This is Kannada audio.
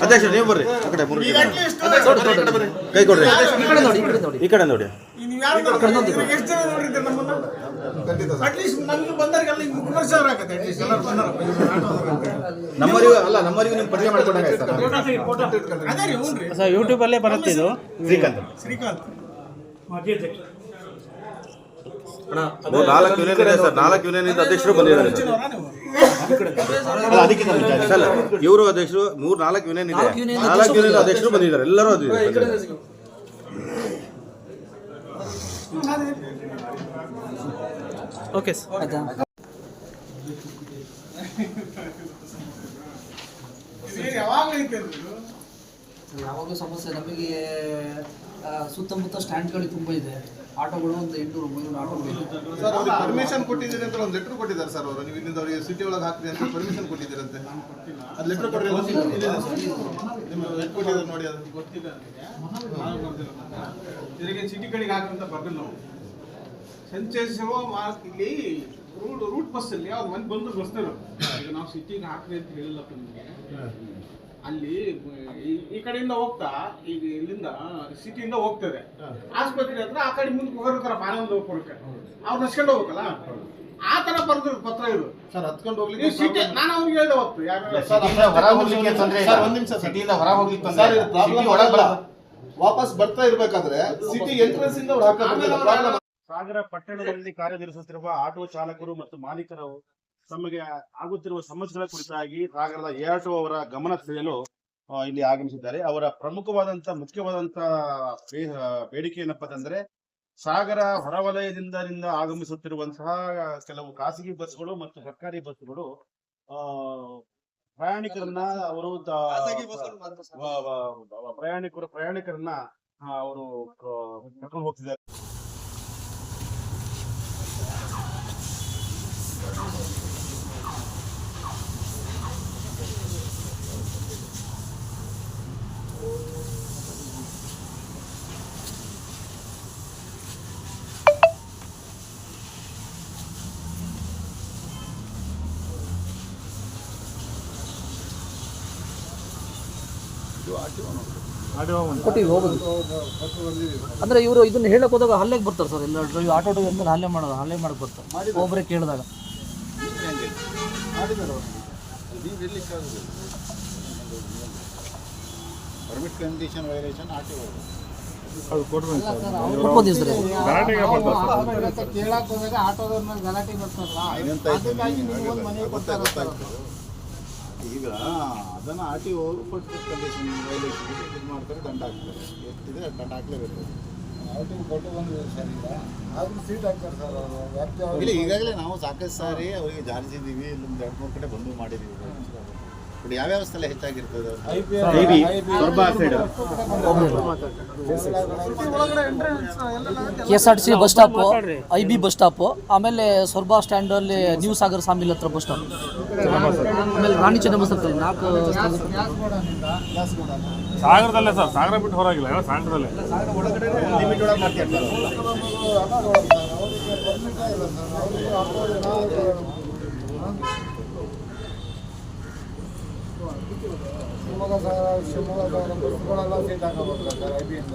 ಅಧ್ಯಕ್ಷ ನೀವು ಬರ್ರಿ ಕೈ ಕೊಡ್ರಿ ಈ ಕಡೆ ನೋಡಿ. ನಮ್ಮರಿಗೂ ಅಲ್ಲ, ನಮ್ಮರಿಗೂ ನಿಮ್ಗೆ ಪರಿಚಯ ಮಾಡ್ಕೊಂಡಾಗ ಯೂಟ್ಯೂಬ್ ಅಲ್ಲೇ ಬರುತ್ತೆ ಇದು. ಶ್ರೀಕಾಂತ್ 4 ಯೂನಿಯನ್ ಇದೆ ಸರ್. 4 ಯೂನಿಯನ್ ಅಧ್ಯಕ್ಷರು ಬಂದಿದ್ದಾರೆ ಸರ್. ಇವರು ಅಧ್ಯಕ್ಷರು 4 ಯೂನಿಯನ್ ಇದೆ. 4 ಯೂನಿಯನ್ ಅಧ್ಯಕ್ಷರು ಬಂದಿದ್ದಾರೆ. ಎಲ್ಲರೂ ಓಕೆ ಸರ್. ಯಾವಾಗಲೂ ಸಮಸ್ಯೆ ನಮಗೆ ಸುತ್ತಮುತ್ತ ಸ್ಟ್ಯಾಂಡ್ಗಳು ತುಂಬ ಇದೆ. ಆಟೋಗಳು ಒಂದು 800-300 ಆಟೋಗಳು. ಸರ್ ಅವ್ರಿಗೆ ಪರ್ಮಿಷನ್ ಕೊಟ್ಟಿದ್ದೀರಿ ಅಂತ ಒಂದು ಲೆಟರ್ ಕೊಟ್ಟಿದ್ದಾರೆ ಸರ್ ಅವರು. ನೀವು ಇಲ್ಲಿಂದ ಅವರಿಗೆ ಸಿಟಿ ಒಳಗೆ ಹಾಕ್ರಿ ಅಂತ ಪರ್ಮಿಷನ್ ಕೊಟ್ಟಿದ್ದೀರಂತೆ. ಅದು ಲೆಟರ್ ಕೊಟ್ಟಿದ್ದಾರೆ ನೋಡಿ. ಅದು ಗೊತ್ತಿಲ್ಲ ಇದರಿಗೆ ಸಿಟಿ ಕಡೆಗೆ ಹಾಕಂತ ಬರ್ದಿಲ್ಲ ನಾವು. ಸಂಚರಿಸುವ ಮಾರ್ಕ್ ಇಲ್ಲಿ ರೂಟ್ ಬಸ್ಸಲ್ಲಿ ಅವ್ರು ಒಂದು ಬಂದು ಬಸ್ತಾರೆ. ಈಗ ನಾವು ಸಿಟಿಗೆ ಹಾಕ್ರಿ ಅಂತ ಹೇಳಿಲ್ಲಪ್ಪ ನಿಮಗೆ. ಅಲ್ಲಿ ಈ ಕಡೆಯಿಂದ ಹೋಗ್ತಾ ಈಗ ಇಲ್ಲಿಂದ ಸಿಟಿಯಿಂದ ಹೋಗ್ತದೆ ಆಸ್ಪತ್ರೆ ಹತ್ರ ಆ ಕಡೆ ಮುಂದೆ ಹೋಗಿರ್ತಾರ ಪಾನಂದ ಹೋಗ್ಕೊಳಕ್ಕೆ. ಅವ್ರು ನಡ್ಸ್ಕೊಂಡು ಹೋಗ್ಬೇಕಲ್ಲ. ಆ ತರ ಬರ್ದ್ರು ಪತ್ರ ಇದು ಸರ್. ಹತ್ಕೊಂಡು ಹೋಗ್ಲಿಕ್ಕೆ ಸಿಟಿ ನಾನು ಅವ್ರಿಗೆ ಹೇಳಿದೆ ಹೊತ್ತು ವಾಪಸ್ ಬರ್ತಾ ಇರ್ಬೇಕಾದ್ರೆ ಸಿಟಿ ಎಂಟ್ರೆನ್ಸ್ ಇಂದ ಸಾಗರ ಪಟ್ಟಣದಲ್ಲಿ ಕಾರ್ಯನಿರ್ವಹಿಸುತ್ತಿರುವ ಆಟೋ ಚಾಲಕರು ಮತ್ತು ಮಾಲೀಕರು ತಮಗೆ ಆಗುತ್ತಿರುವ ಸಮಸ್ಯೆಗಳ ಕುರಿತಾಗಿ ಸಾಗರದ ಎಆರ್ಟೋ ಅವರ ಗಮನ ಸೆಳೆಯಲು ಇಲ್ಲಿ ಆಗಮಿಸಿದ್ದಾರೆ. ಅವರ ಮುಖ್ಯವಾದಂತ ಬೇಡಿಕೆ ಏನಪ್ಪಾ ಅಂತಂದ್ರೆ, ಸಾಗರ ಹೊರವಲಯದಿಂದ ಆಗಮಿಸುತ್ತಿರುವಂತಹ ಕೆಲವು ಖಾಸಗಿ ಬಸ್ಗಳು ಮತ್ತು ಸರ್ಕಾರಿ ಬಸ್ಗಳು ಪ್ರಯಾಣಿಕರನ್ನ ಅವರು ಕರ್ಕೊಂಡು ಹೋಗ್ತಿದ್ದಾರೆ. ಕೊಟ್ಟಿವಿ ಹೋಗೋದು ಅಂದ್ರೆ ಇವರು ಇದನ್ನ ಹೇಳಕ್ ಹೋದಾಗ ಹಲ್ಲೆಗೆ ಬರ್ತಾರೆ ಸರ್. ಎಲ್ಲ ಆಟೋ ಡ್ರೈವರ್ ಹಲ್ಲೆ ಮಾಡಕ್ ಬರ್ತಾರೆ ಒಬ್ಬರೇ ಕೇಳಿದಾಗ. ಪರ್ಮಿಟ್ ಕಂಡೀಷನ್ ವೈಲೇಷನ್ ಆಟೋ ಕೊಡ್ಬೋದು ಸರ್. ಕೇಳಕ್ ಹೋದಾಗ ಆಟೋದವ್ರ ಮೇಲೆ ಗಲಾಟೆ ಬರ್ತಾರಲ್ಲ, ಈಗ ಅದನ್ನು R T O condition violation ಇದು ಮಾಡ್ತಾರೆ, ದಂಡ ಹಾಕ್ತಾರೆ. ಎಷ್ಟಿದೆ ದಂಡ ಹಾಕ್ಲೇಬೇಕು. ಆರ್ ಟಿ ಒ ಕೊಟ್ಟು ಬಂದಿದೆ ಸರ್. ಈಗ ಆದರೂ ಸೀಟ್ ಹಾಕ್ತಾರೆ ಸರ್ ಅವರು. ಇಲ್ಲ, ಈಗಾಗಲೇ ನಾವು ಸಾಕಷ್ಟು ಸಾರಿ ಅವರಿಗೆ ಜಾರಿಸಿದ್ದೀವಿ. ಇಲ್ಲೊಂದು 2-3 ಕಡೆ ಬಂದು ಮಾಡಿದ್ದೀವಿ. ಬಟ್ ಯಾವ್ಯಾವ ಸ್ಥಳ ಹೆಚ್ಚಾಗಿರ್ತದೆ? KSRTC bus stop, IB bus stop, ಆಮೇಲೆ ಸೊರ್ಬಾ ಸ್ಟ್ಯಾಂಡಲ್ಲಿ ನ್ಯೂ ಸಾಗರ್ ಸಾಮಿಲ್ ಹತ್ರ ಬಸ್ ಸ್ಟಾಪ್, ಆಮೇಲೆ ರಾಣಿ ಚೆನ್ನಮ್ಮ ಸರ್ಕಲ್ 4 ಸಾಗರದಲ್ಲೇ ಸರ್. ಸಾಗರ ಬಿಟ್ಟು ಹೊರಗಿಲ್ಲ, ಸಾಗರದಲ್ಲೇ ಲಿಮಿಟ್ ಒಳಗೆ ಮಾಡ್ತಿರ್ತಾರೆ. ಶಿವಮೊಗ್ಗ ಬಸ್ಗಳೆಲ್ಲ ಸೀಟ್ ಹಾಕಬೇಕು ಸರ್ IB ಇಂದ.